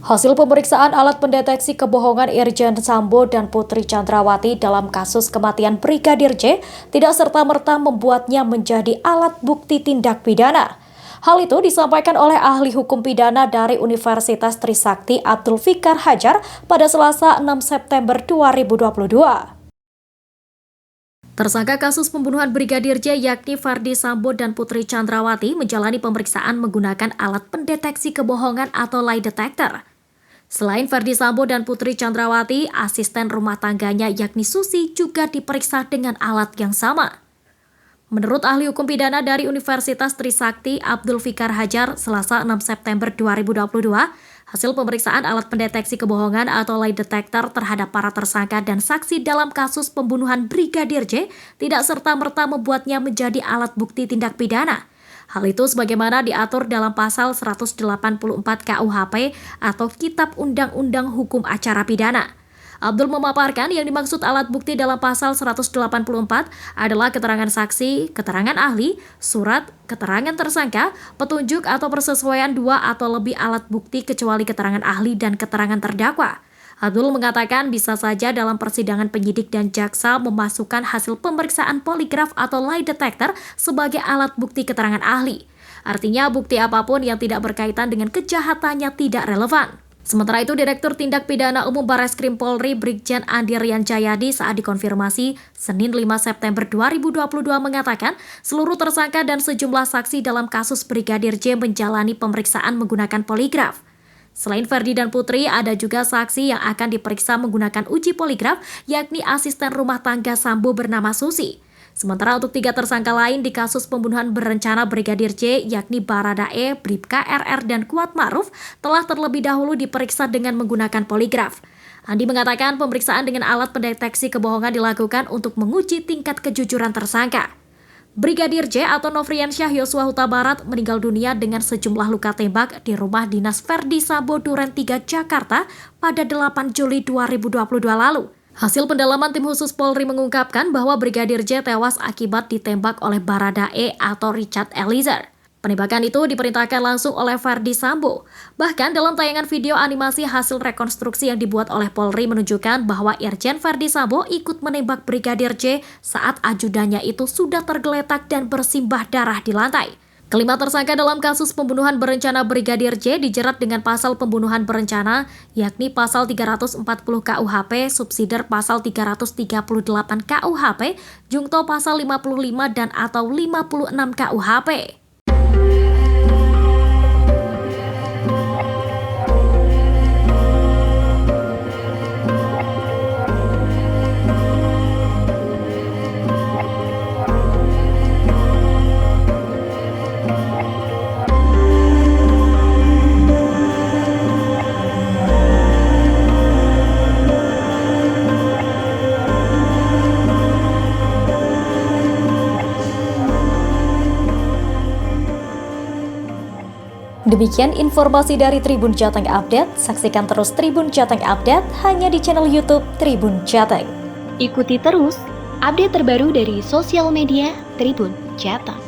Hasil pemeriksaan alat pendeteksi kebohongan Irjen Sambo dan Putri Chandrawati dalam kasus kematian Brigadir J tidak serta-merta membuatnya menjadi alat bukti tindak pidana. Hal itu disampaikan oleh ahli hukum pidana dari Universitas Trisakti Abdul Fikar Hajar pada Selasa 6 September 2022. Tersangka kasus pembunuhan Brigadir J yakni Ferdy Sambo dan Putri Chandrawati menjalani pemeriksaan menggunakan alat pendeteksi kebohongan atau lie detector. Selain Ferdy Sambo dan Putri Chandrawati, asisten rumah tangganya yakni Susi juga diperiksa dengan alat yang sama. Menurut ahli hukum pidana dari Universitas Trisakti Abdul Fikar Hajar, Selasa 6 September 2022, hasil pemeriksaan alat pendeteksi kebohongan atau lie detector terhadap para tersangka dan saksi dalam kasus pembunuhan Brigadir J tidak serta-merta membuatnya menjadi alat bukti tindak pidana. Hal itu sebagaimana diatur dalam pasal 184 KUHP atau Kitab Undang-Undang Hukum Acara Pidana. Abdul memaparkan yang dimaksud alat bukti dalam pasal 184 adalah keterangan saksi, keterangan ahli, surat, keterangan tersangka, petunjuk atau persesuaian dua atau lebih alat bukti kecuali keterangan ahli dan keterangan terdakwa. Abdul mengatakan bisa saja dalam persidangan penyidik dan jaksa memasukkan hasil pemeriksaan poligraf atau lie detector sebagai alat bukti keterangan ahli. Artinya bukti apapun yang tidak berkaitan dengan kejahatannya tidak relevan. Sementara itu, Direktur Tindak Pidana Umum Barreskrim Polri Brigjen Andi Rian Jayadi saat dikonfirmasi Senin 5 September 2022 mengatakan seluruh tersangka dan sejumlah saksi dalam kasus Brigadir J menjalani pemeriksaan menggunakan poligraf. Selain Ferdy dan Putri, ada juga saksi yang akan diperiksa menggunakan uji poligraf, yakni asisten rumah tangga Sambo bernama Susi. Sementara untuk 3 tersangka lain di kasus pembunuhan berencana Brigadir J, yakni Baradae, Bribka RR, dan Kuat Ma'ruf, telah terlebih dahulu diperiksa dengan menggunakan poligraf. Andi mengatakan pemeriksaan dengan alat pendeteksi kebohongan dilakukan untuk menguji tingkat kejujuran tersangka. Brigadir J atau Nofriansyah Yosua Huta Barat meninggal dunia dengan sejumlah luka tembak di rumah dinas Ferdy Sambo Duren 3 Jakarta pada 8 Juli 2022 lalu. Hasil pendalaman tim khusus Polri mengungkapkan bahwa Brigadir J tewas akibat ditembak oleh Baradae atau Richard Eliezer. Penembakan itu diperintahkan langsung oleh Ferdy Sambo. Bahkan dalam tayangan video animasi hasil rekonstruksi yang dibuat oleh Polri menunjukkan bahwa Irjen Ferdy Sambo ikut menembak Brigadir J saat ajudannya itu sudah tergeletak dan bersimbah darah di lantai. Kelima tersangka dalam kasus pembunuhan berencana Brigadir J dijerat dengan pasal pembunuhan berencana, yakni pasal 340 KUHP, subsider pasal 338 KUHP, jungto pasal 55 dan atau 56 KUHP. Demikian informasi dari Tribun Jateng Update. Saksikan terus Tribun Jateng Update hanya di channel YouTube Tribun Jateng. Ikuti terus update terbaru dari sosial media Tribun Jateng.